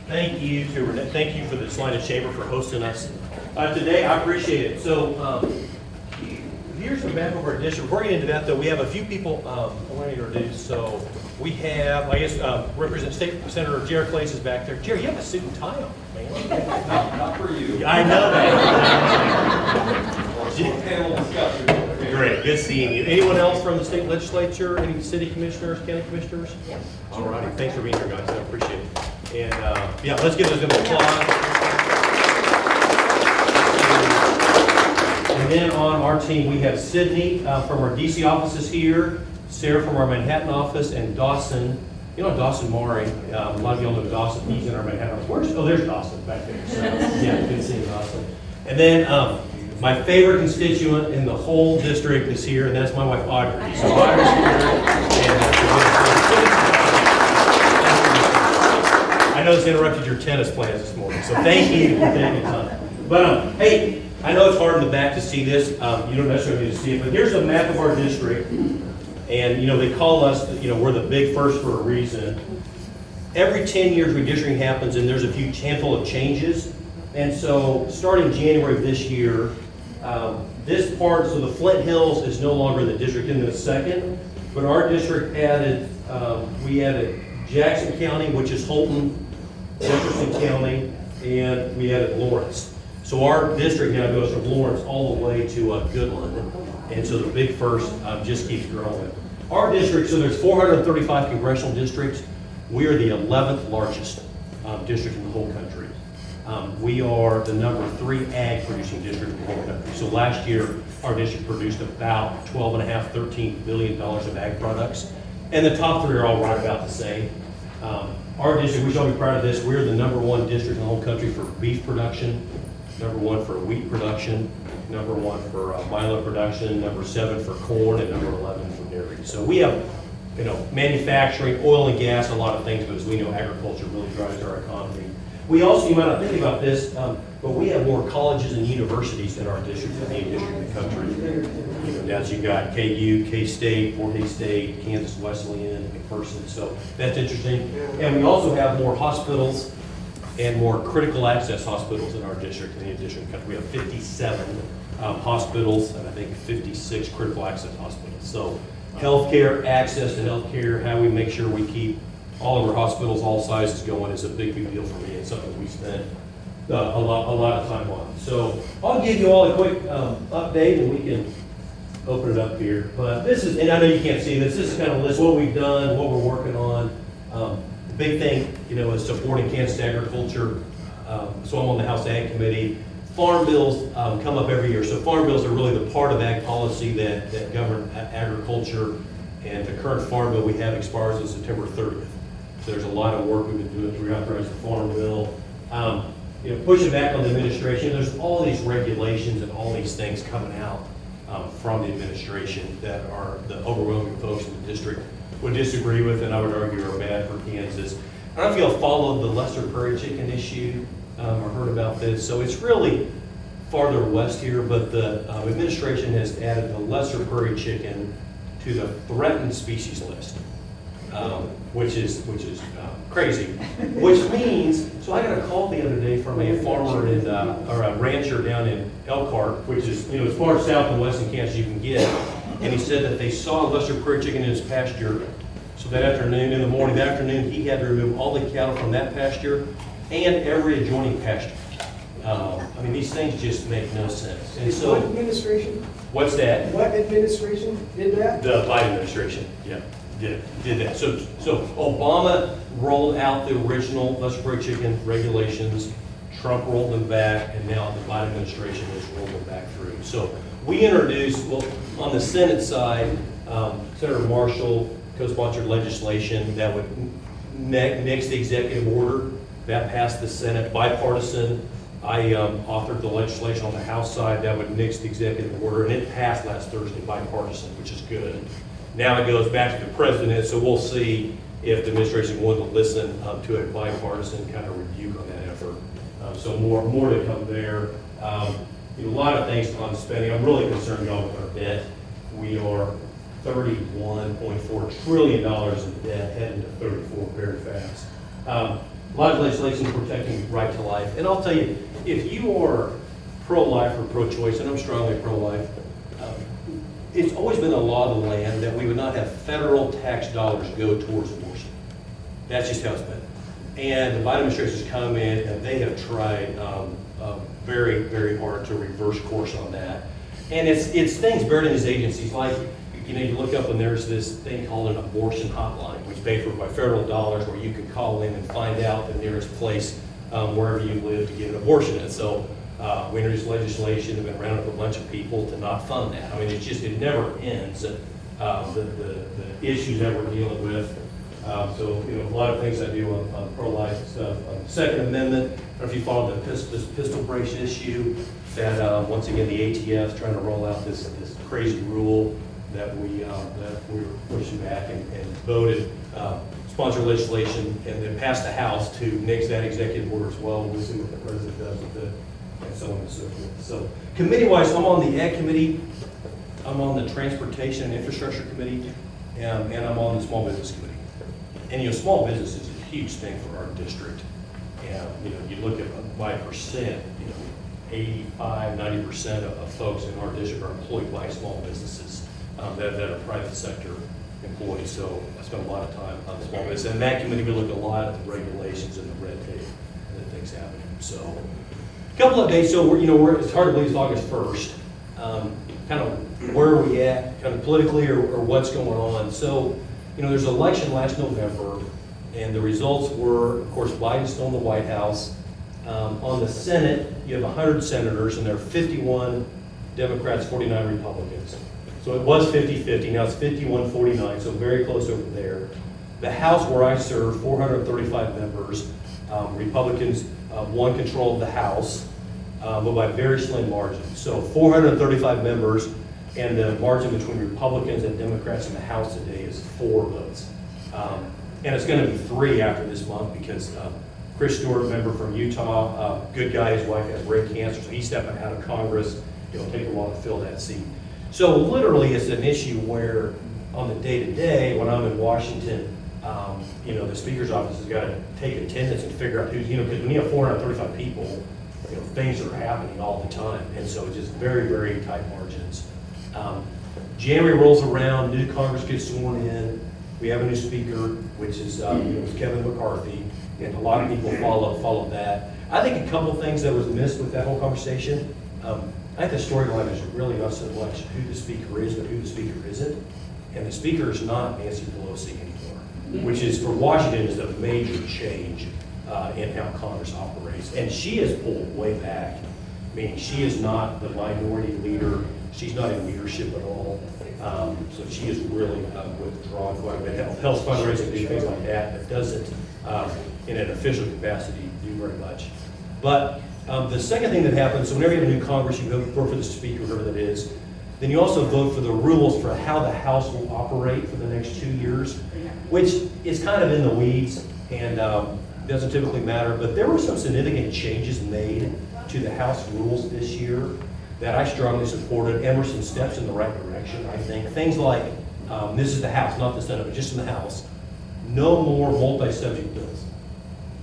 Thank you to Renee. Thank you for the Salina Chamber for hosting us today. I appreciate it. So here's the map of our district. Before we get into that, though, we have a few people I want to introduce. So we have, I guess, State Senator Jerry Clace is back there. Jerry, you have a suit and tie on, man. Not for you. I know that. Panel discussion. Great, good seeing you. Anyone else from the state legislature? Any city commissioners, county commissioners? Yep. All righty, thanks for being here, guys. I appreciate it. And yeah, let's give those an applause. And then on our team, we have Sydney from our DC offices here, Sarah from our Manhattan office, and Dawson. You know Dawson Maury. A lot of y'all know Dawson. He's in our Manhattan office. Oh, there's Dawson back there. So, yeah, good seeing Dawson. And then my favorite constituent in the whole district is here, and that's my wife Audrey. So Audrey's here. And, I know this interrupted your tennis plans this morning, so thank you for taking time. But hey, I know it's hard in the back to see this. You don't necessarily need to see it, but here's a map of our district. And they call us, we're the big first for a reason. Every 10 years redistricting happens, and there's a handful of changes. And so starting January of this year, this part, so the Flint Hills is no longer in the district in the second, but our district added, we added Jackson County, which is Holton, Jefferson County, and we added Lawrence. So our district now goes from Lawrence all the way to Goodland. And so the big first just keeps growing. Our district, so there's 435 congressional districts. We are the 11th largest district in the whole country. We are the number 3 ag producing district in the whole country. So last year, our district produced about $12.5, $13 billion of ag products. And the top 3 are all right about the same. Our district, we shall be proud of this, we're the number 1 district in the whole country for beef production, number 1 for wheat production, number 1 for milo production, number 7 for corn, and number 11 for dairy. So we have, manufacturing, oil and gas, a lot of things, but as we know, agriculture really drives our economy. We also, you might not think about this, but we have more colleges and universities in our district than any district in the country. Now you got KU, K-State, Fort Hays State, Kansas Wesleyan, McPherson, so that's interesting. And we also have more hospitals and more critical access hospitals in our district than any district in the country. We have 57 hospitals and I think 56 critical access hospitals. So healthcare, access to healthcare, how we make sure we keep all of our hospitals, all sizes going is a big deal for me. It's something we spend a lot of time on. So I'll give you all a quick update and we can open it up here. But this is, and I know you can't see this, this is kind of a list, what we've done, what we're working on. The big thing, is supporting Kansas agriculture. So I'm on the House Ag Committee. Farm bills come up every year. So farm bills are really the part of ag policy that govern agriculture. And the current farm bill we have expires on September 30th. So there's a lot of work we've been doing to reauthorize the farm bill. Pushing back on the administration, there's all these regulations and all these things coming out from the administration that are the overwhelming folks in the district would disagree with, and I would argue are bad for Kansas. I don't know if y'all followed the lesser prairie chicken issue or heard about this. So it's really farther west here, but the administration has added the lesser prairie chicken to the threatened species list, which is crazy. Which means, so I got a call the other day from a farmer or a rancher down in Elkhart, which is as far south and west in Kansas you can get, and he said that they saw a lesser prairie chicken in his pasture. So that afternoon, in the morning, that afternoon, he had to remove all the cattle from that pasture and every adjoining pasture. These things just make no sense. And so, What administration? What's that? What administration did that? The Biden administration, yeah, did that. So Obama rolled out the original lesser prairie chicken regulations. Trump rolled them back, and now the Biden administration has rolled them back through. So we introduced, on the Senate side, Senator Marshall co-sponsored legislation that would nix the executive order. That passed the Senate, bipartisan. I authored the legislation on the House side that would nix the executive order, and it passed last Thursday, bipartisan, which is good. Now it goes back to the president, so we'll see if the administration wants to listen to a bipartisan kind of rebuke on that effort. So more to come there. A lot of things on spending. I'm really concerned, y'all, with our debt. We are $31.4 trillion in debt, heading to 34 very fast. a lot of legislation protecting right to life. And I'll tell you, if you are pro-life or pro-choice, and I'm strongly pro-life, it's always been the law of the land that we would not have federal tax dollars go towards abortion. That's just how it's been. And the Biden administration has come in and they have tried very, very hard to reverse course on that. And it's things buried in these agencies, like, you look up and there's this thing called an abortion hotline, which is paid for by federal dollars, where you can call in and find out the nearest place wherever you live to get an abortion. And so we introduced legislation, have been rounding up a bunch of people to not fund that. I mean, it never ends, the issues that we're dealing with. So, a lot of things I do on pro-life stuff. Second Amendment, I don't know if you followed this pistol brace issue, that once again, the ATF is trying to roll out this crazy rule that we're pushing back and voted, sponsor legislation, and then passed the House to nix that executive order as well. We'll see what the president does with it, and so on and so forth. So, committee-wise, I'm on the Ag Committee, I'm on the Transportation and Infrastructure Committee, and I'm on the Small Business Committee. And small business is a huge thing for our district. And you look at by percent, 85, 90% of folks in our district are employed by small businesses that are private sector employees. So I spend a lot of time on small business. And that committee, we look a lot at the regulations and the red tape and the things happening. So a couple of days. So it's hard to believe it's August 1st. Kind of where are we at, kind of politically, or what's going on? So. There's an election last November, and the results were, of course, Biden still in the White House. On the Senate, you have 100 senators, and there are 51 Democrats, 49 Republicans. So it was 50-50, now it's 51-49, so very close over there. The House, where I serve, 435 members. Republicans won control of the House, but by very slim margins. So 435 members. And the margin between Republicans and Democrats in the House today is 4 votes. And it's going to be 3 after this month, because Chris Stewart, member from Utah, good guy, his wife has breast cancer, so he's stepping out of Congress. It'll take a while to fill that seat. So literally it's an issue where on the day-to-day, when I'm in Washington, the Speaker's office has got to take attendance and figure out who's, because when you have 435 people, things are happening all the time. And so it's just very, very tight margins. January rolls around, new Congress gets sworn in. We have a new speaker, which is Kevin McCarthy, and a lot of people follow that. I think a couple of things that was missed with that whole conversation. I think the storyline is really not so much who the speaker is, but who the speaker isn't. And the speaker is not Nancy Pelosi anymore, which is, for Washington, is a major change in how Congress operates. And she is pulled way back, meaning she is not the minority leader. She's not in leadership at all. So she is really withdrawn quite a bit. Health fundraising, do things like that, but doesn't, in an official capacity, do very much. But the second thing that happens, so whenever you have a new Congress, you vote for the speaker, whoever that is. Then you also vote for the rules for how the House will operate for the next 2 years, which is kind of in the weeds and doesn't typically matter. But there were some significant changes made to the House rules this year that I strongly supported, and were some steps in the right direction, I think. Things like, this is the House, not the Senate, but just in the House, no more multi-subject bills.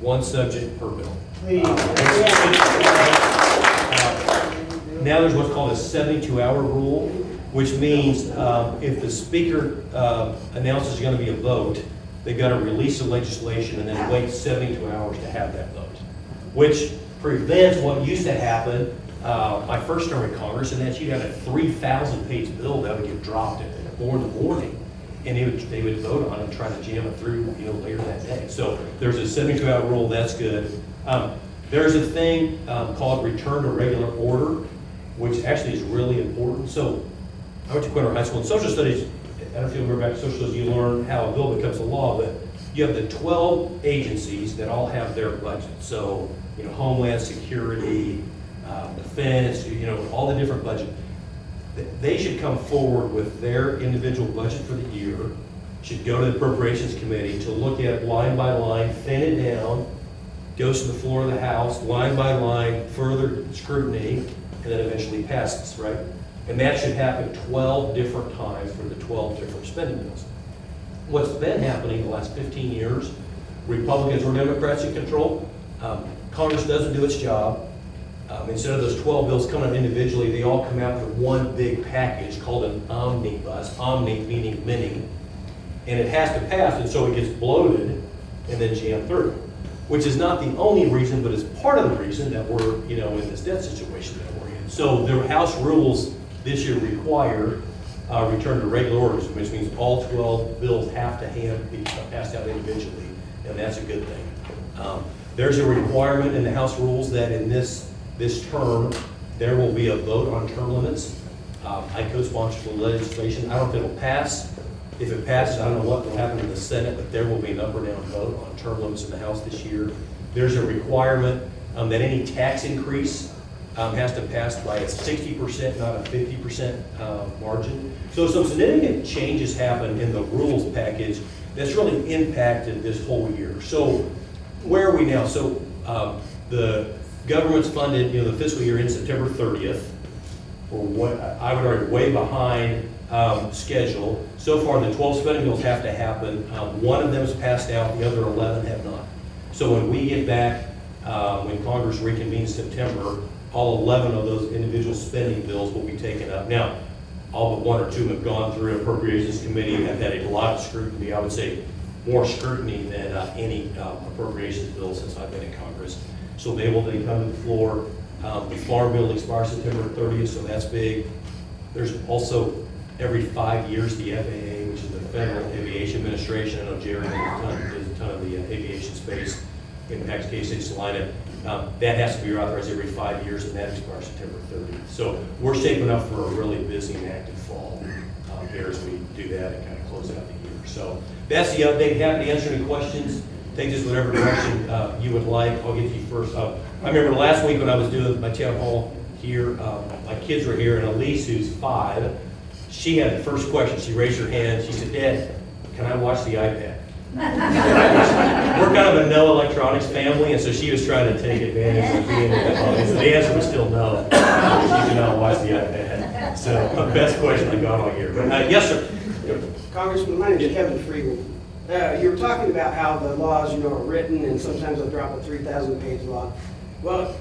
One subject per bill. Now there's what's called a 72-hour rule, which means if the Speaker announces there's going to be a vote, they've got to release the legislation and then wait 72 hours to have that vote, which prevents what used to happen. My first term in Congress, and that's you had a 3,000-page bill that would get dropped at 4 in the morning, and they would vote on it and try to jam it through, later that day. So there's a 72-hour rule. That's good. There's a thing called return to regular order, which actually is really important. So I went to Quinter High School in social studies. I don't know if you remember back in social studies, you learn how a bill becomes a law, but you have the 12 agencies that all have their budget. So Homeland Security, Defense, all the different budget. They should come forward with their individual budget for the year, should go to the Appropriations Committee to look at line by line, thin it down, goes to the floor of the House, line by line, further scrutiny, and then eventually passes, right? And that should happen 12 different times for the 12 different spending bills. What's been happening the last 15 years, Republicans or Democrats in control, Congress doesn't do its job. Instead of those 12 bills coming out individually, they all come out to one big package called an omnibus, omni meaning many, and it has to pass, and so it gets bloated and then jammed through, which is not the only reason, but is part of the reason that we're, in this debt situation that we're in. So the House rules this year require return to regular orders, which means all 12 bills have to be passed out individually, and that's a good thing. There's a requirement in the House rules that in this term, there will be a vote on term limits. I co-sponsor the legislation. I don't know if it'll pass. If it passes, I don't know what will happen in the Senate, but there will be an up or down vote on term limits in the House this year. There's a requirement that any tax increase has to pass by a 60%, not a 50% margin. So some significant changes happen in the rules package that's really impacted this whole year. So where are we now? So the government's funded, the fiscal year ends September 30th, or what I would argue way behind schedule. So far, the 12 spending bills have to happen. One of them is passed out, the other 11 have not. So when we get back, when Congress reconvenes September, all 11 of those individual spending bills will be taken up. Now, all but one or two have gone through Appropriations Committee and have had a lot of scrutiny. I would say more scrutiny than any appropriations bill since I've been in Congress. So they will then come to the floor. The farm bill expires September 30th, so that's big. There's also every 5 years the FAA, which is the Federal Aviation Administration. I know Jerry does a ton of the aviation space in Pax City, Salina. That has to be reauthorized every 5 years, and that expires September 30th. So we're shaping up for a really busy and active fall here as we do that and kind of close out the year. So that's the update. Happy to answer any questions. Take this whatever direction you would like. I'll get to you first. I remember last week when I was doing my town hall here, my kids were here, and Elise, who's 5, she had the first question. She raised her hand. She said, "Dad, can I watch the iPad?" We're kind of a no electronics family, and so she was trying to take advantage of being in the phone. So the answer was still no. She did not watch the iPad. So best question I got all year. But yes, sir. Congressman, my name is Kevin Freeman. You were talking about how the laws, are written, and sometimes they'll drop a 3,000-page law. Well,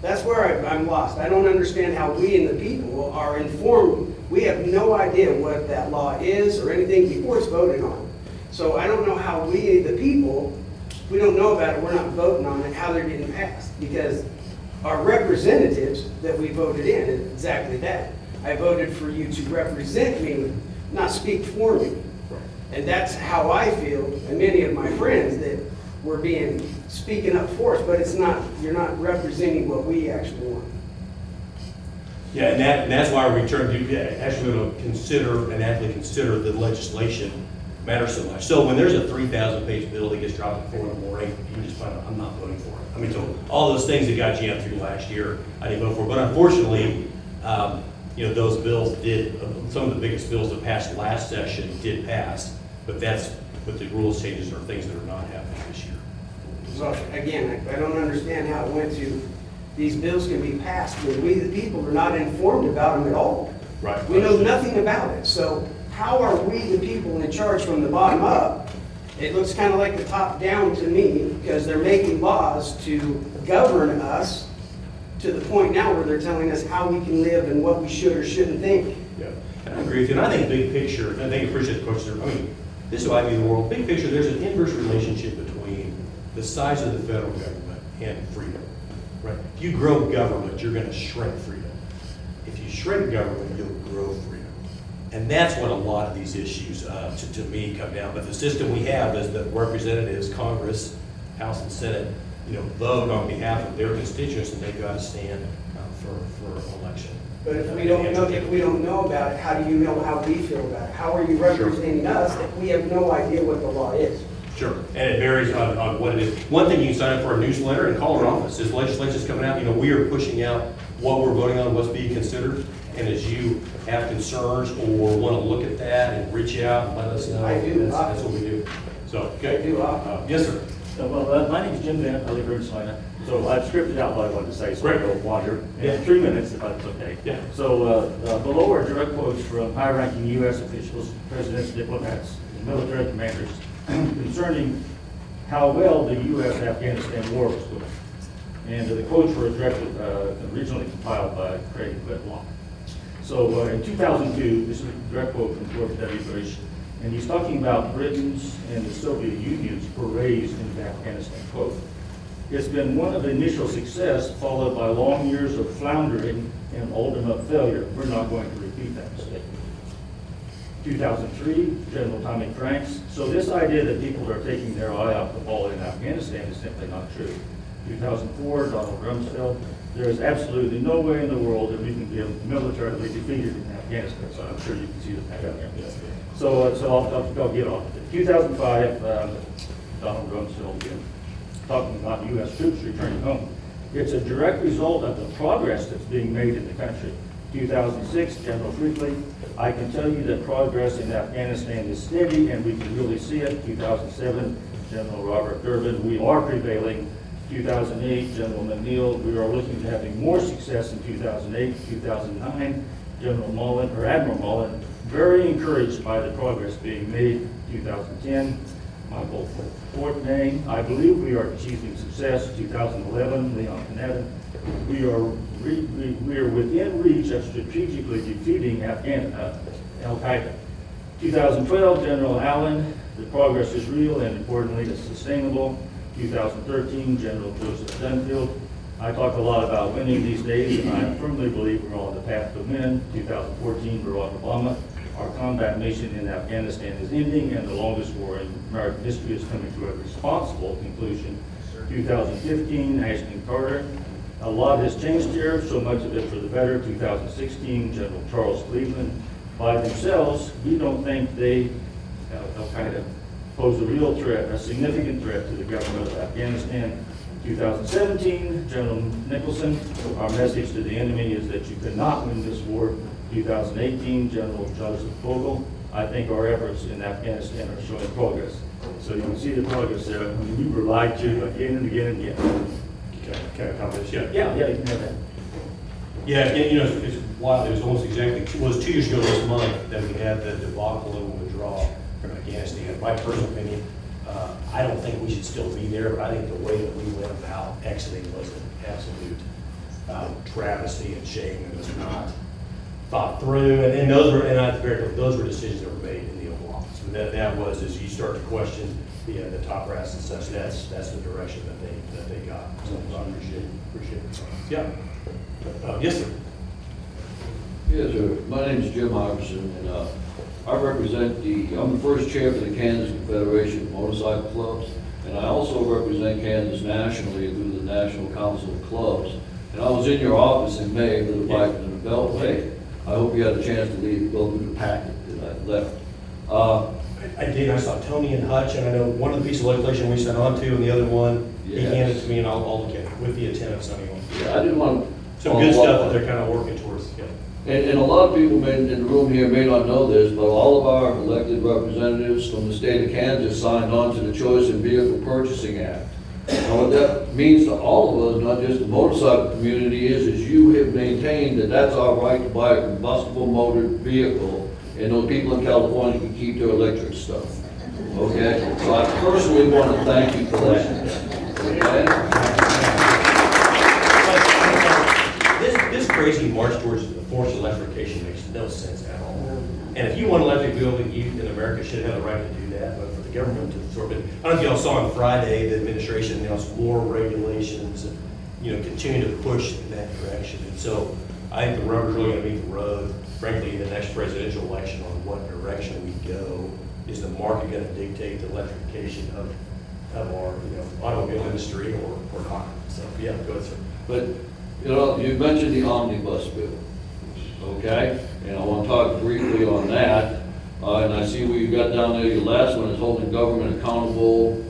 that's where I'm lost. I don't understand how we and the people are informed. We have no idea what that law is or anything before it's voted on. So I don't know how we, the people, we don't know about it, we're not voting on it, how they're getting passed. Because our representatives that we voted in is exactly that. I voted for you to represent me, not speak for me. And that's how I feel, and many of my friends, that we're speaking up for us, but it's not, you're not representing what we actually want. Yeah, and that's why we turned to actually going to consider and actually consider the legislation matters so much. So when there's a 3,000-page bill that gets dropped at 4 in the morning, you can just find out, I'm not voting for it. I mean, so all those things that got jammed through last year, I didn't vote for. But unfortunately, those bills did, some of the biggest bills that passed last session did pass, but that's what the rules changes are things that are not happening this year. So again, I don't understand how it went to, these bills can be passed, but we, the people, are not informed about them at all. Right. We know nothing about it. So how are we, the people, in charge from the bottom up? It looks kind of like the top down to me, because they're making laws to govern us to the point now where they're telling us how we can live and what we should or shouldn't think. Yeah, and I agree with you. And I think big picture, and I think I appreciate the question. I mean, this is how I view the world. Big picture, there's an inverse relationship between the size of the federal government and freedom. Right? If you grow government, you're going to shrink freedom. If you shrink government, you'll grow freedom. And that's what a lot of these issues, to me, come down. But the system we have is that representatives, Congress, House and Senate, vote on behalf of their constituents, and they've got to stand for election. But if we don't know about it, how do you know how we feel about it? How are you representing us if we have no idea what the law is? Sure, and it varies on what it is. One thing, you can sign up for a newsletter and call our office. As legislation's coming out, we are pushing out what we're voting on, what's being considered. And as you have concerns or want to look at that and reach out and let us know, I do. That's what we do. So, okay. I do. Yes, sir. My name is Jim Bennett. I live here in Salina. So I've scripted out what I wanted to say, so Great. I'll go wander Yeah. in 3 minutes if that's okay. Yeah. So below are direct quotes from high-ranking U.S. officials, presidents, diplomats, and military commanders concerning how well the U.S.-Afghanistan war was going. And the quotes were originally compiled by Craig Whitlock. So in 2002, this is a direct quote from George W. Bush, and he's talking about Britain's and the Soviet Union's forays into Afghanistan. Quote, "It's been one of initial success followed by long years of floundering and ultimate failure. We're not going to repeat that mistake." 2003, General Tommy Franks. "So this idea that people are taking their eye off the ball in Afghanistan is simply not true." 2004, Donald Rumsfeld. "There is absolutely no way in the world that we can be militarily defeated in Afghanistan." So I'm sure you can see the pattern here. So I'll get off of it. 2005, Donald Rumsfeld again, talking about U.S. troops returning home. "It's a direct result of the progress that's being made in the country." 2006, General Freakley. "I can tell you that progress in Afghanistan is steady and we can really see it." 2007, General Robert Durbin. "We are prevailing." 2008, General McNeil. "We are looking to having more success in 2008. 2009, Admiral Mullen. "Very encouraged by the progress being made." 2010, Michael Fortney. "I believe we are achieving success." 2011, Leon Panetta. We are within reach of strategically defeating Al-Qaeda." 2012, General Allen. "The progress is real and importantly, it's sustainable." 2013, General Joseph Dunfield. "I talk a lot about winning these days, and I firmly believe we're on the path to win." 2014, Barack Obama. "Our combat mission in Afghanistan is ending, and the longest war in American history is coming to a responsible conclusion." 2015, Ashton Carter. "A lot has changed here, so much of it for the better." 2016, General Charles Cleveland. "By themselves, we don't think they Al-Qaeda pose a real threat, a significant threat to the government of Afghanistan." 2017, General Nicholson. "Our message to the enemy is that you cannot win this war." 2018, General Joseph Vogel. "I think our efforts in Afghanistan are showing progress." So you can see the progress there. I mean, we were lied to again and again and again. Can I comment? Yeah, you can have that. Yeah, and, it's wild. It was almost exactly, it was 2 years ago this month that we had the debacle and withdrawal from Afghanistan. My personal opinion, I don't think we should still be there, but I think the way that we went about exiting was an absolute travesty and shame, and was not thought through. And those were decisions that were made in the Oval Office. And that was, as you start to question the top brass and such, that's the direction that they got. So I appreciate it. Yeah. Yes, sir. Yes, sir. My name is Jim Iverson, and I represent I'm the first chair for the Kansas Confederation of Motorcycle Clubs, and I also represent Kansas nationally through the National Council of Clubs. And I was in your office in May for the Bike and the Beltway. I hope you had a chance to go through the packet that I left. I did. I saw Tony and Hutch, and I know one of the pieces of legislation we sent on to, and the other one, he Yes. handed it to me, and I'll look at it with the intent of signing on. Yeah, I didn't want to. Some good stuff that they're kind of working towards. Yeah. And a lot of people in the room here may not know this, but all of our elected representatives from the state of Kansas signed on to the Choice in Vehicle Purchasing Act. And what that means to all of us, not just the motorcycle community, is you have maintained that that's our right to buy a combustible motored vehicle, and those people in California can keep their electric stuff. Okay? So I personally want to thank you for that. Okay? This crazy march towards forced electrification makes no sense at all. And if you want electric vehicle, youth in America should have the right to do that, but for the government to sort of, I don't know if y'all saw on Friday, the administration announced more regulations, and, continue to push in that direction. And so I think the rubber's really going to meet the road. Frankly, in the next presidential election, on what direction we go, is the market going to dictate the electrification of our automobile industry or not? So yeah, go ahead, sir. But, you mentioned the omnibus bill, okay? And I want to talk briefly on that. And I see what you got down there, your last one is holding government accountable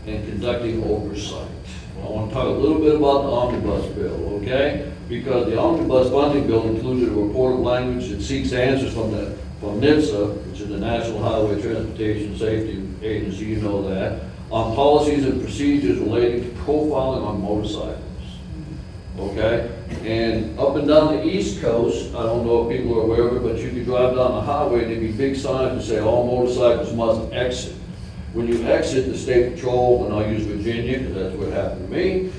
and conducting oversight. I want to talk a little bit about the omnibus bill, okay? Because the omnibus funding bill included a report of language that seeks answers from NHTSA, which is the National Highway Transportation Safety Agency, you know that, on policies and procedures relating to profiling on motorcycles. Okay? And up and down the East Coast, I don't know if people are aware of it, but you could drive down the highway and there'd be big signs that say all motorcycles must exit. When you exit the state patrol, and I'll use Virginia, because that's what happened to me,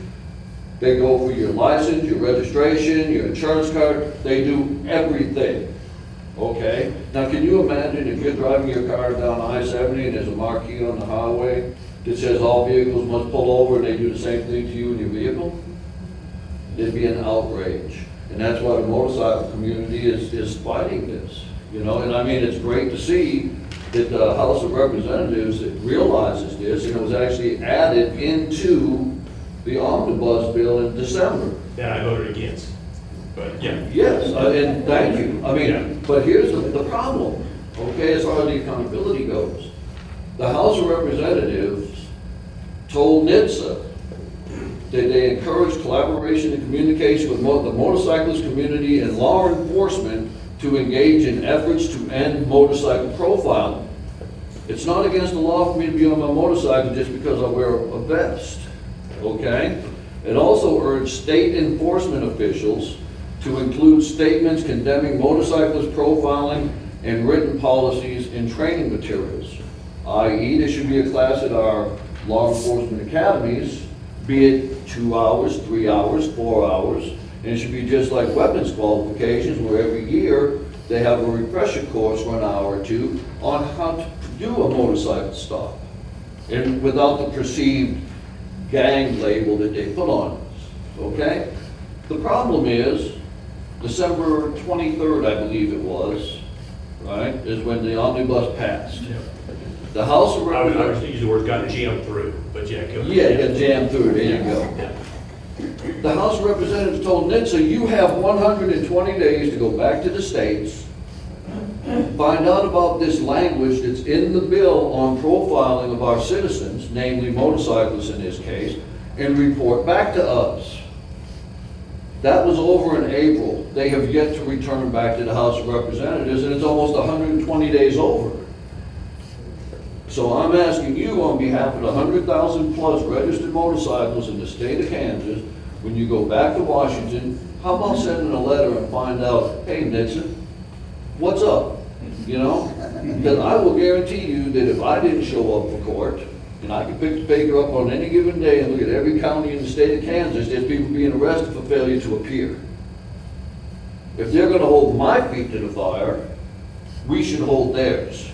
they go for your license, your registration, your insurance card, they do everything, okay? Now, can you imagine if you're driving your car down I-70 and there's a marquee on the highway that says all vehicles must pull over and they do the same thing to you in your vehicle? There'd be an outrage. And that's why the motorcycle community is fighting this, you know? And I mean, it's great to see that the House of Representatives that realizes this, and it was actually added into the omnibus bill in December. That I voted against, but yeah. Yes, and thank you. I Yeah. mean, but here's the problem, okay, as far as the accountability goes. The House of Representatives told NHTSA that they encourage collaboration and communication with the motorcyclist community and law enforcement to engage in efforts to end motorcycle profiling. It's not against the law for me to be on my motorcycle just because I wear a vest, okay? It also urged state enforcement officials to include statements condemning motorcyclist profiling and written policies in training materials, i.e. there should be a class at our law enforcement academies, be it 2 hours, 3 hours, 4 hours, and it should be just like weapons qualifications where every year they have a refresher course for an hour or two on how to do a motorcycle stop, and without the perceived gang label that they put on us, okay? The problem is, December 23rd, I believe it was, right, is when the omnibus passed. The House of I was Representatives. using the word got jammed through, but yeah, go. Yeah, it got jammed through, there you go. Yeah. The House of Representatives told NHTSA, you have 120 days to go back to the states, find out about this language that's in the bill on profiling of our citizens, namely motorcyclists in this case, and report back to us. That was over in April. They have yet to return back to the House of Representatives, and it's almost 120 days over. So I'm asking you on behalf of the 100,000 plus registered motorcyclists in the state of Kansas, when you go back to Washington, how about sending a letter and find out, hey, NHTSA, what's up? You know? Because I will guarantee you that if I didn't show up for court, and I could pick the paper up on any given day and look at every county in the state of Kansas, there's people being arrested for failure to appear. If they're gonna hold my feet to the fire, we should hold theirs.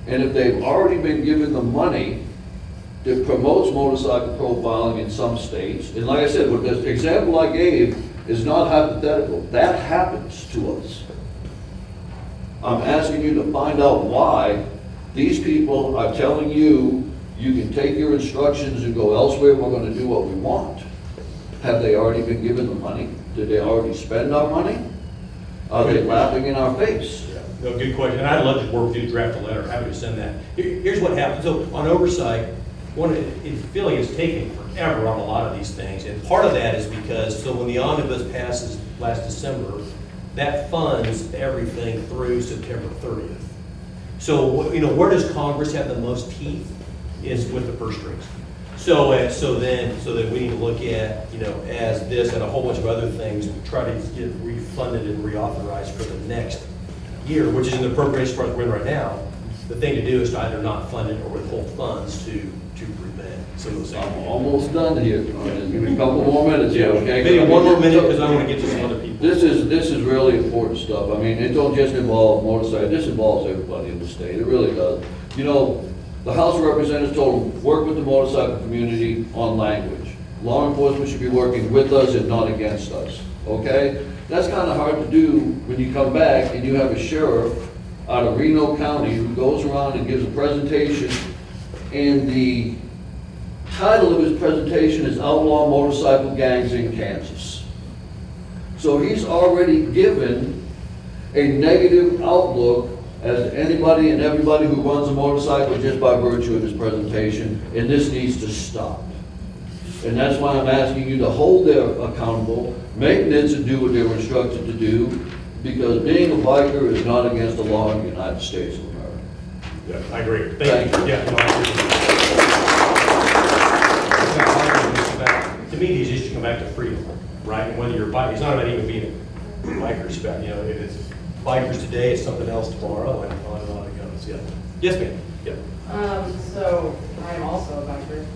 And if they've already been given the money that promotes motorcycle profiling in some states, and like I said, with the example I gave is not hypothetical, that happens to us. I'm asking you to find out why these people are telling you, you can take your instructions and go elsewhere, we're gonna do what we want. Have they already been given the money? Did they already spend our money? Are they laughing in our face? No, good question, and I'd love to work with you to draft a letter, happy to send that. Here's what happens, so on oversight, it's feeling it's taking forever on a lot of these things, and part of that is because, so when the omnibus passes last December, that funds everything through September 30th. So, you know, where does Congress have the most teeth is with the purse strings. So then we need to look at, you know, as this and a whole bunch of other things, we try to get refunded and reauthorized for the next year, which is in the appropriation part we're in right now. The thing to do is to either not fund it or withhold funds to prevent some of those things. I'm almost done here. Give me a couple more minutes here, okay? Maybe one more minute, because I want to get to some other people. This is really important stuff. I mean, it don't just involve motorcycles, this involves everybody in the state, it really does. You know, the House of Representatives told them, work with the motorcycle community on language. Law enforcement should be working with us and not against us, okay? That's kind of hard to do when you come back and you have a sheriff out of Reno County who goes around and gives a presentation, and the title of his presentation is Outlaw Motorcycle Gangs in Kansas. So he's already given a negative outlook as to anybody and everybody who runs a motorcycle just by virtue of his presentation, and this needs to stop. And that's why I'm asking you to hold them accountable, make NHTSA do what they were instructed to do, because being a biker is not against the law in the United States of America. Yeah, I agree. Thank you. Yeah, no, I agree. To me, these issues come back to freedom, right? And whether you're a biker, it's not about even being a biker, it's about, you know, if it's bikers today, it's something else tomorrow, and on it goes. questions, yeah. Yes, ma'am, yeah. So I'm also a biker,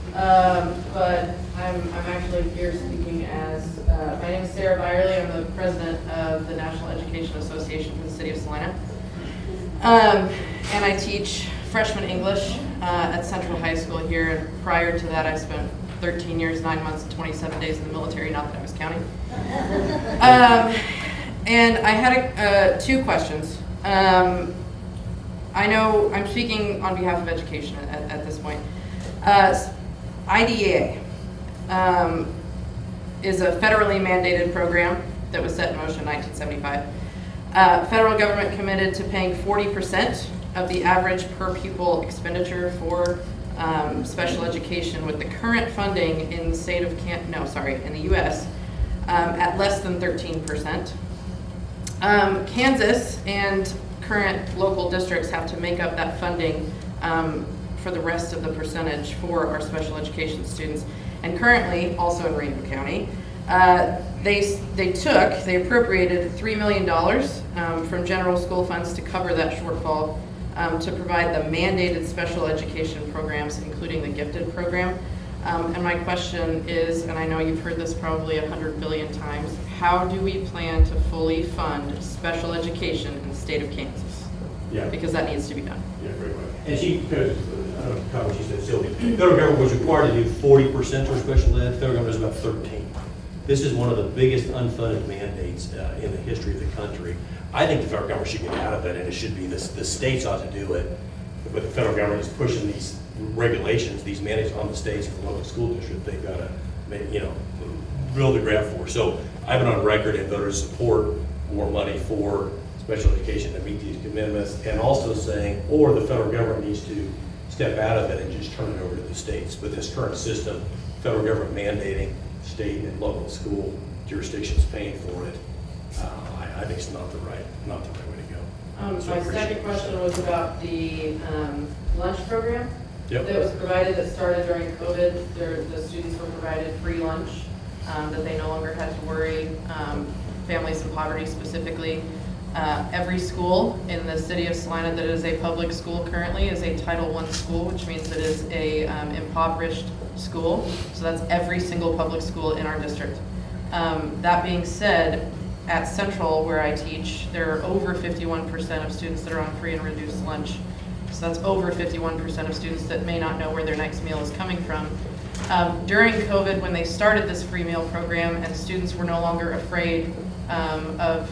but I'm actually here speaking as, my name is Sarah Byerly. I'm the president of the National Education Association for the City of Salina. And I teach freshman English at Central High School here. And prior to that, I spent 13 years, 9 months, and 27 days in the military, not that I was counting. And I had two questions. I know I'm speaking on behalf of education at this point. IDEA is a federally mandated program that was set in motion in 1975. Federal government committed to paying 40% of the average per pupil expenditure for special education, with the current funding in the state of in the U.S. At less than 13%. Kansas and current local districts have to make up that funding for the rest of the percentage for our special education students. And currently, also in Rainbow County, they appropriated $3 million from general school funds to cover that shortfall, to provide the mandated special education programs, including the gifted program. And my question is, and I know you've heard this probably 100 billion times, how do we plan to fully fund special education in the state of Kansas? Yeah. Because that needs to be done. Yeah, very well. And because, I don't know what she said, Sylvia, federal government was required to do 40% for special ed, federal government is about 13. This is one of the biggest unfunded mandates in the history of the country. I think the federal government should get out of it, and it should be the states ought to do it. But the federal government is pushing these regulations, these mandates on the states and the local school district. They've got to, drill the grab for. So I've been on record and voted to support more money for special education to meet these commitments, and also saying, or the federal government needs to step out of it and just turn it over to the states. But this current system, federal government mandating state and local school jurisdictions paying for it, I think it's not the right way to go. So I My appreciate second it. question was about the lunch program Yep. that was provided, that started during COVID. The students were provided free lunch, that they no longer had to worry, families in poverty specifically. Every school in the city of Salina that is a public school currently is a Title I school, which means it is a impoverished school. So that's every single public school in our district. That being said, at Central, where I teach, there are over 51% of students that are on free and reduced lunch. So that's over 51% of students that may not know where their next meal is coming from. During COVID, when they started this free meal program and students were no longer afraid of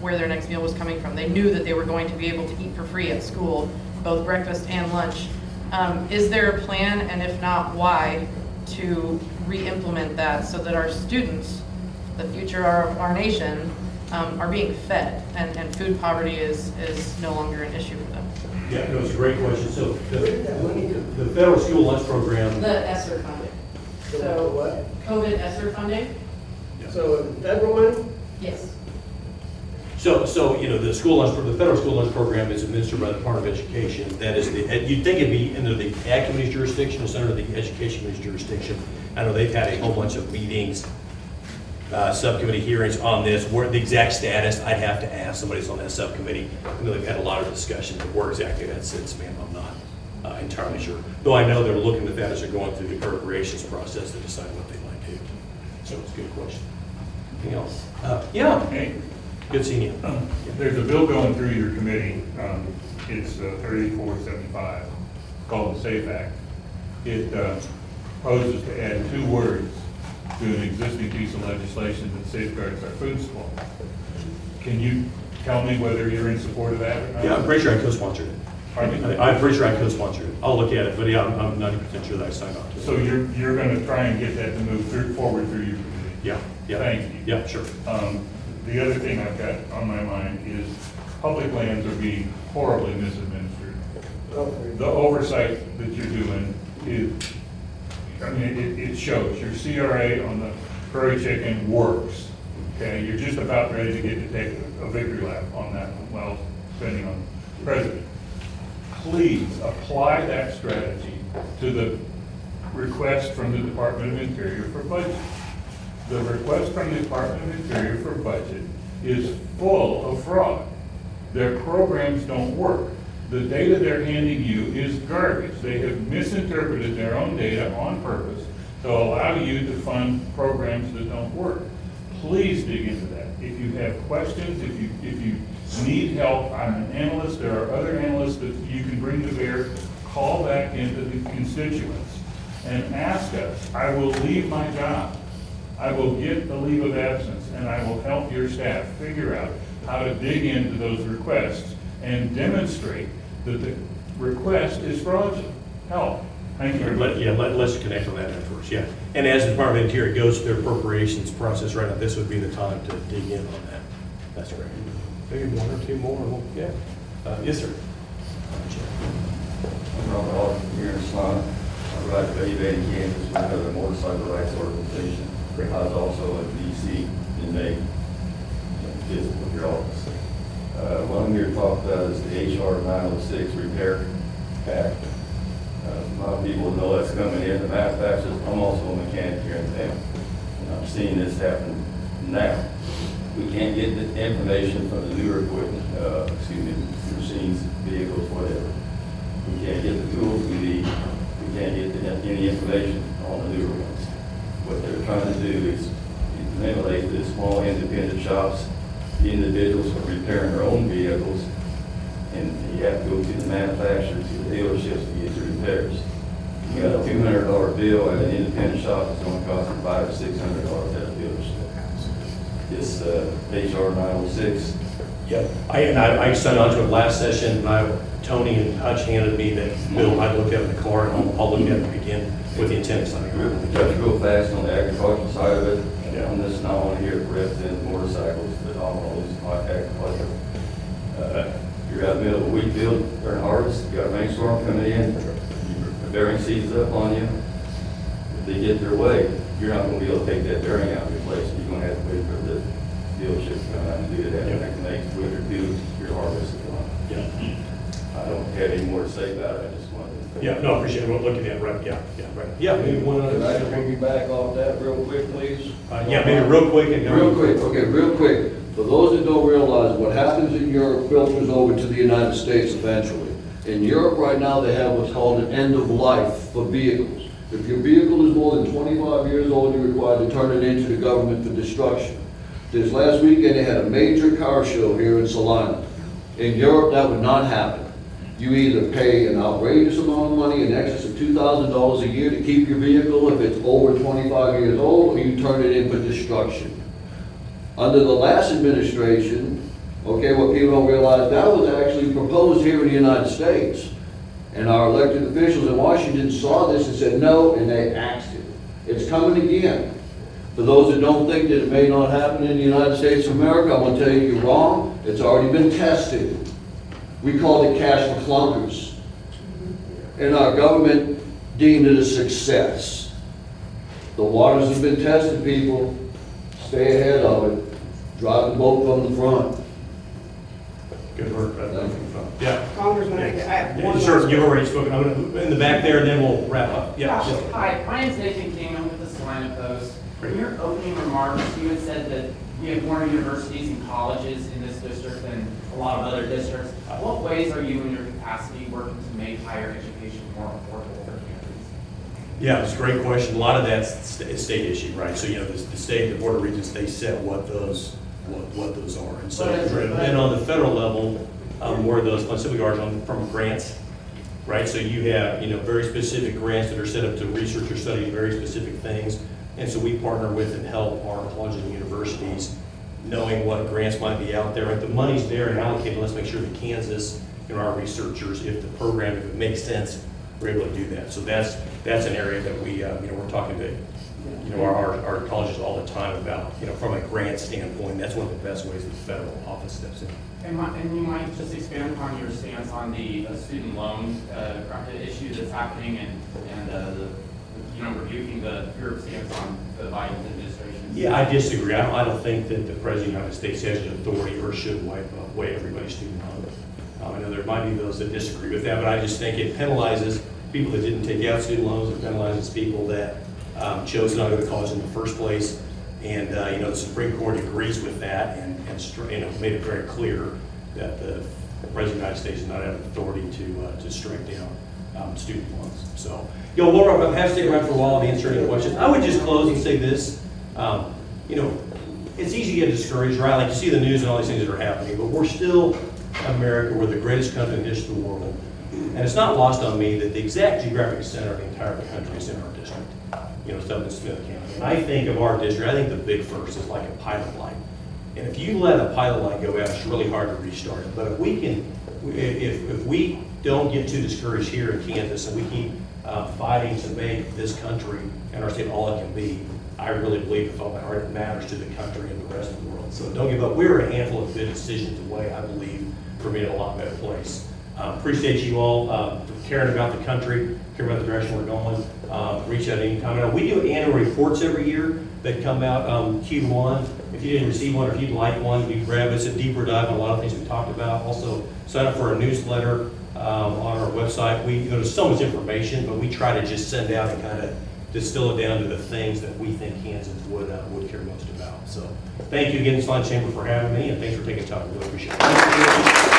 where their next meal was coming from, they knew that they were going to be able to eat for free at school, both breakfast and lunch. Is there a plan, and if not, why, to re-implement that so that our students, the future of our nation, are being fed, and food poverty is no longer an issue for them? Yeah, no, it's a great question. So the federal school lunch program. The ESSER funding. So What? COVID ESSER funding? So federal money? Yes. So the federal school lunch program is administered by the Department of Education. That is you'd think it'd be under the Ag Committee's jurisdiction, it's under the Education Committee's jurisdiction. I know they've had a whole bunch of meetings, subcommittee hearings on this. Where the exact status, I'd have to ask somebody who's on that subcommittee. I know they've had a lot of discussion, but where exactly that sits, ma'am, I'm not entirely sure. Though I know they're looking at that as they're going through the appropriations process to decide what they might do. So it's a good question. Anything else? Yeah. Hey, Good seeing you. there's a bill going through your committee, it's 3475, called the SAFE Act. It proposes to add 2 words to an existing piece of legislation that safeguards our food supply. Can you tell me whether you're in support of that or not? Yeah, I'm pretty sure I co-sponsored it. Pardon me? I'm pretty sure I co-sponsored it. I'll look at it, but yeah, I'm 90% sure that I signed on to it. So you're gonna try and get that to move forward through your committee? Yeah, yeah. Thank you. Yeah, sure. The other thing I've got on my mind is public lands are being horribly misadministered. The oversight that you're doing is, it shows. Your CRA on the prairie chicken works, okay? You're just about ready to get to take a victory lap on that one, well, depending on the president. Please apply that strategy to the request from the Department of Interior for budget. The request from the Department of Interior for budget is full of fraud. Their programs don't work. The data they're handing you is garbage. They have misinterpreted their own data on purpose to allow you to fund programs that don't work. Please dig into that. If you have questions, if you need help, I'm an analyst, there are other analysts that you can bring to bear, call back into the constituents and ask us. I will leave my job. I will get the leave of absence, and I will help your staff figure out how to dig into those requests and demonstrate that the request is fraudulent. Help. Thank you very much. Let's connect on that afterwards, yeah. And as the Department of Interior goes through their appropriations process right now, this would be the time to dig in on that. That's great. Maybe one or two more, and yeah. Yes, sir. I'm Robert Alden here in Salina. I ride Bay Bay, Kansas, with another motorcycle rights organization. I was also in DC in May, visit with your office. What I'm here to talk about is the HR 906 Repair Act. A lot of people know that's coming in. The manufacturers, I'm also a mechanic here in town, and I'm seeing this happen now. We can't get the information from the newer equipment, machines, vehicles, whatever. We can't get the tools we need. We can't get any information on the newer ones. What they're trying to do is eliminate the small independent shops, the individuals for repairing their own vehicles, and you have to go to the manufacturers, to the dealerships to get your repairs. You got a $200 bill at an independent shop, it's going to cost you $500 or $600 at a dealership. This HR 906. Yep. I signed on to it last session, and Tony and Hutch handed me that bill. I looked at it in the car, and I'll look at it again with the intent of signing. Touch real fast on the agricultural side of it. Yeah. On this, not only here at represent motorcycles, but all those agriculture. You're out in the middle of a wheat field during harvest, you got a rainstorm coming in, the bearing seizes up on you. If they get their way, you're not gonna be able to take that bearing out and replace it. You're gonna have to wait for the dealership to come out and do that. Yeah. And next winter, do your harvest is gone. Yeah. I don't have any more to say about it, I just wanted to. Yeah, no, I appreciate it. We'll look at that, right, yeah, right. Yeah, maybe one Can I other. piggyback off that real quick, please? Yeah, maybe real quick and go. Real quick, okay, real quick. For those that don't realize, what happens in Europe filters over to the United States eventually. In Europe right now, they have what's called an end of life for vehicles. If your vehicle is more than 25 years old, you're required to turn it into the government for destruction. This last weekend, they had a major car show here in Salina. In Europe, that would not happen. You either pay an outrageous amount of money, in excess of $2,000 a year to keep your vehicle if it's over 25 years old, or you turn it in for destruction. Under the last administration, okay, what people don't realize, that was actually proposed here in the United States. And our elected officials in Washington saw this and said no, and they axed it. It's coming again. For those that don't think that it may not happen in the United States of America, I want to tell you you're wrong. It's already been tested. We called it cash for clunkers. And our government deemed it a success. The waters have been tested, people. Stay ahead of it. Drive the boat from the front. Good work, President. Yeah. Congressman, I have one. Sure, last you've already spoken. I'm gonna, in the back there, and then we'll wrap up. Yeah. Gosh, hi, my name's Nathan King, I'm with the Salina Post. In your opening remarks, you had said that we have more universities and colleges in this district than a lot of other districts. What ways are you in your capacity working to make higher education more affordable for families? Yeah, it's a great question. A lot of that's a state issue, right? So, you know, the state, the Board of Regents, they set what those are. And so, then on the federal level, where those funds typically are from grants, right? So you have, you know, very specific grants that are set up to research or study very specific things. And so we partner with and help our colleges and universities knowing what grants might be out there. If the money's there and allocated, let's make sure that Kansas, you know, our researchers, if the program, if it makes sense, we're able to do that. So that's an area that we, you know, we're talking to, you know, our colleges all the time about, you know, from a grant standpoint, that's one of the best ways that the federal office steps in. And you might just expand upon your stance on the student loan issue that's happening and you know, rebuking your stance on the Biden administration. Yeah, I disagree. I don't think that the President of the United States has the authority or should wipe away everybody's student loan. I know there might be those that disagree with that, but I just think it penalizes people that didn't take out student loans. It penalizes people that chose not to go to college in the first place. And, you know, the Supreme Court agrees with that and you know, made it very clear that the the President of the United States does not have authority to strike down student loans. So, Laura, I'm happy to stay around for a while and answer any questions. I would just close and say this. It's easy to get discouraged, right? Like you see the news and all these things that are happening, but we're still America. We're the greatest country in the history of the world. And it's not lost on me that the exact geographic center of the entire country is in our district. It's up in Smith County. And I think of our district, I think the big first is like a pilot light. And if you let a pilot light go out, it's really hard to restart it. But if we can, if we don't get too discouraged here in Kansas and we keep fighting to make this country and our state all it can be, I really believe with all my heart it matters to the country and the rest of the world. So don't give up. We're a handful of good decisions away, I believe, from being a lot better place. Appreciate you all caring about the country, caring about the direction we're going. Reach out anytime. Now, we do annual reports every year that come out Q1. If you didn't receive one or if you'd like one, you grab it. It's a deeper dive on a lot of things we talked about. Also, sign up for a newsletter on our website. There's so much information, but we try to just send out and kind of distill it down to the things that we think Kansans would care most about. So thank you again, Salina Chamber, for having me, and thanks for taking time. I really appreciate it.